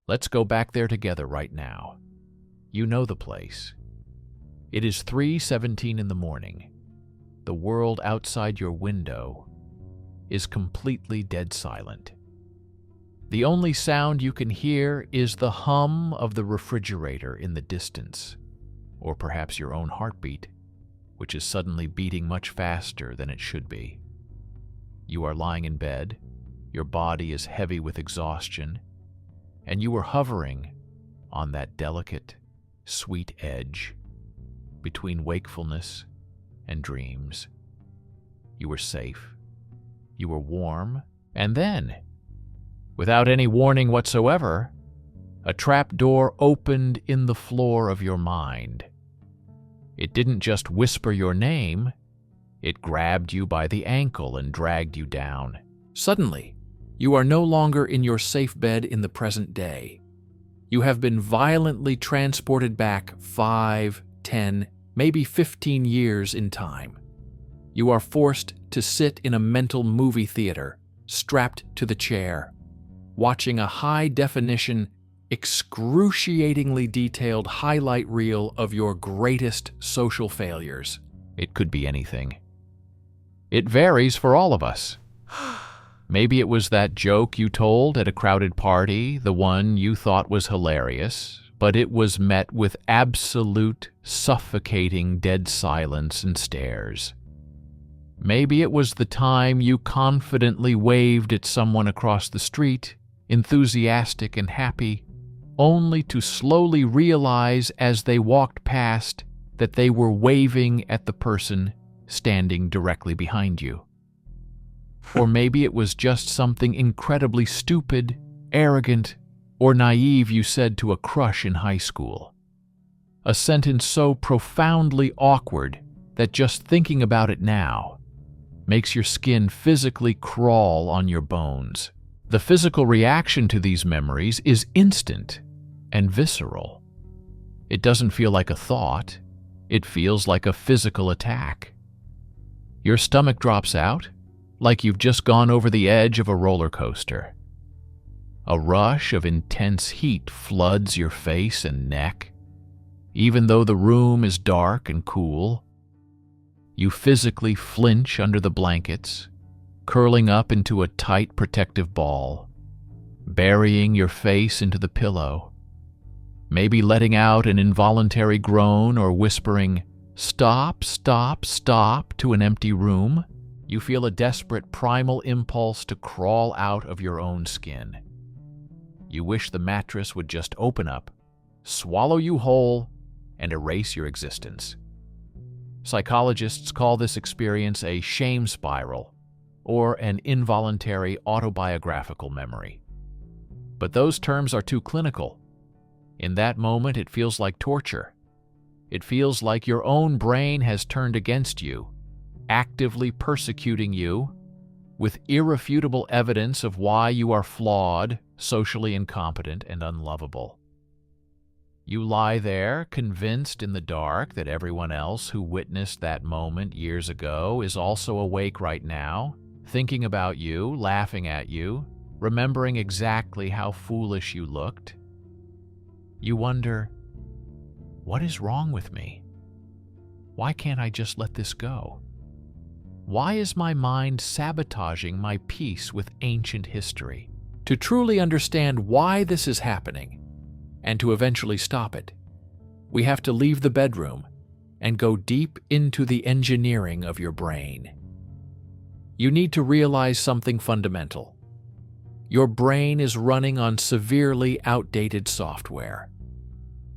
Let's go back there together right now. You know the place. It is 3:17 in the morning. The world outside your window is completely dead silent. The only sound you can hear is the hum of the refrigerator in the distance, or perhaps your own heartbeat, which is suddenly beating much faster than it should be. You are lying in bed, your body is heavy with exhaustion, and you are hovering on that delicate, sweet edge between wakefulness and dreams. You were safe, you were warm, and then, without any warning whatsoever, a trap door opened in the floor of your mind. It didn't just whisper your name, it grabbed you by the ankle and dragged you down. Suddenly, you are no longer in your safe bed in the present day. You have been violently transported back 5, 10, maybe 15 years in time. You are forced to sit in a mental movie theater, strapped to the chair, watching a high-definition, excruciatingly detailed highlight reel of your greatest social failures. It could be anything. It varies for all of us. Maybe it was that joke you told at a crowded party, the one you thought was hilarious, but it was met with absolute, suffocating dead silence and stares. Maybe it was the time you confidently waved at someone across the street, enthusiastic and happy, only to slowly realize as they walked past that they were waving at the person standing directly behind you. Or maybe it was just something incredibly stupid, arrogant, or naive you said to a crush in high school. A sentence so profoundly awkward that just thinking about it now makes your skin physically crawl on your bones. The physical reaction to these memories is instant and visceral. It doesn't feel like a thought, it feels like a physical attack. Your stomach drops out, like you've just gone over the edge of a roller coaster. A rush of intense heat floods your face and neck. Even though the room is dark and cool, you physically flinch under the blankets, curling up into a tight protective ball, burying your face into the pillow, maybe letting out an involuntary groan or whispering, "Stop, stop, stop," to an empty room. You feel a desperate primal impulse to crawl out of your own skin. You wish the mattress would just open up, swallow you whole, and erase your existence. Psychologists call this experience a shame spiral, or an involuntary autobiographical memory. But those terms are too clinical. In that moment, it feels like torture. It feels like your own brain has turned against you, actively persecuting you, with irrefutable evidence of why you are flawed, socially incompetent, and unlovable. You lie there, convinced in the dark that everyone else who witnessed that moment years ago is also awake right now, thinking about you, laughing at you, remembering exactly how foolish you looked. You wonder, what is wrong with me? Why can't I just let this go? Why is my mind sabotaging my peace with ancient history? To truly understand why this is happening, and to eventually stop it, we have to leave the bedroom and go deep into the engineering of your brain. You need to realize something fundamental. Your brain is running on severely outdated software.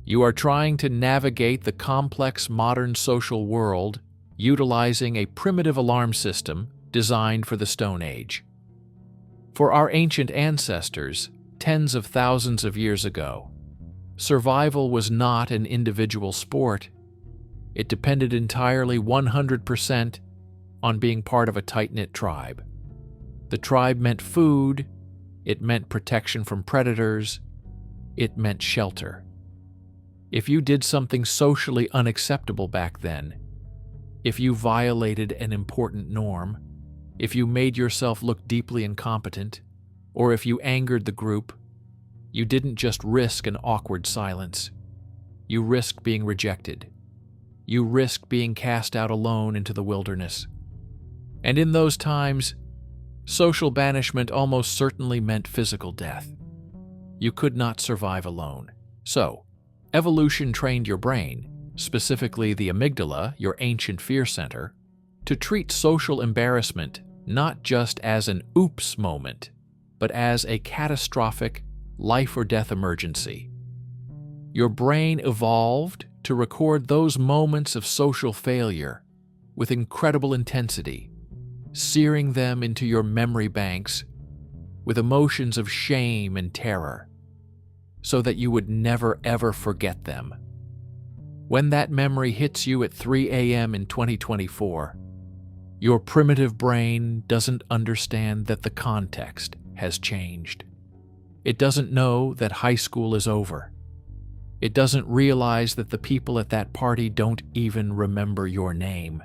You are trying to navigate the complex modern social world utilizing a primitive alarm system designed for the Stone Age. For our ancient ancestors, tens of thousands of years ago, survival was not an individual sport. It depended entirely 100% on being part of a tight-knit tribe. The tribe meant food, it meant protection from predators, it meant shelter. If you did something socially unacceptable back then, if you violated an important norm, if you made yourself look deeply incompetent, or if you angered the group, You didn't just risk an awkward silence. You risked being rejected. You risked being cast out alone into the wilderness. And in those times, social banishment almost certainly meant physical death. You could not survive alone. So, evolution trained your brain, specifically the amygdala, your ancient fear center, to treat social embarrassment not just as an oops moment, but as a catastrophic life or death emergency. Your brain evolved to record those moments of social failure with incredible intensity, searing them into your memory banks with emotions of shame and terror, so that you would never ever forget them. When that memory hits you at 3 a.m. in 2024, your primitive brain doesn't understand that the context has changed. It doesn't know that high school is over. It doesn't realize that the people at that party don't even remember your name.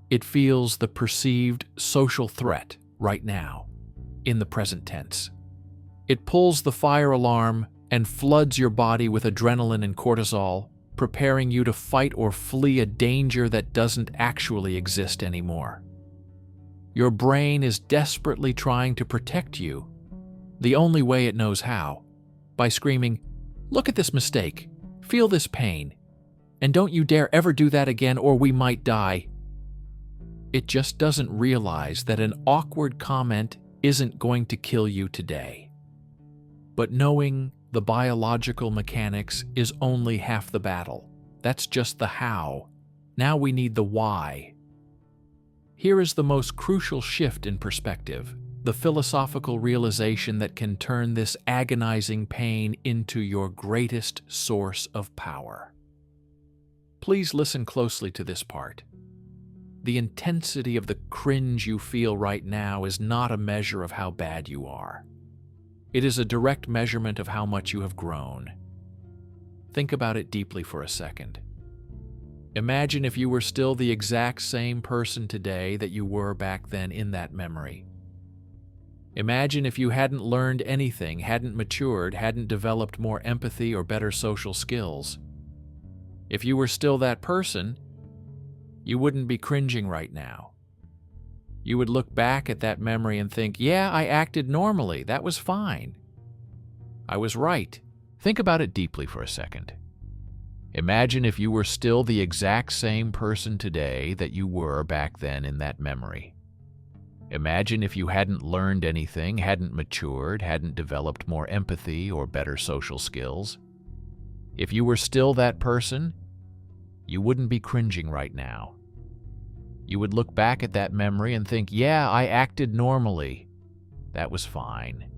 It feels the perceived social threat right now, in the present tense. It pulls the fire alarm and floods your body with adrenaline and cortisol, preparing you to fight or flee a danger that doesn't actually exist anymore. Your brain is desperately trying to protect you, the only way it knows how, by screaming, "Look at this mistake, feel this pain, and don't you dare ever do that again or we might die." It just doesn't realize that an awkward comment isn't going to kill you today. But knowing the biological mechanics is only half the battle. That's just the how. Now we need the why. Here is the most crucial shift in perspective, the philosophical realization that can turn this agonizing pain into your greatest source of power. Please listen closely to this part. The intensity of the cringe you feel right now is not a measure of how bad you are. It is a direct measurement of how much you have grown. Think about it deeply for a second. Imagine if you were still the exact same person today that you were back then in that memory. Imagine if you hadn't learned anything, hadn't matured, hadn't developed more empathy or better social skills. If you were still that person, you wouldn't be cringing right now. You would look back at that memory and think, yeah, I acted normally. That was fine. I was right. Think about it deeply for a second. Imagine if you were still the exact same person today that you were back then in that memory. Imagine if you hadn't learned anything, hadn't matured, hadn't developed more empathy or better social skills. If you were still that person, you wouldn't be cringing right now. You would look back at that memory and think, yeah, I acted normally. That was fine.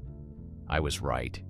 I was right.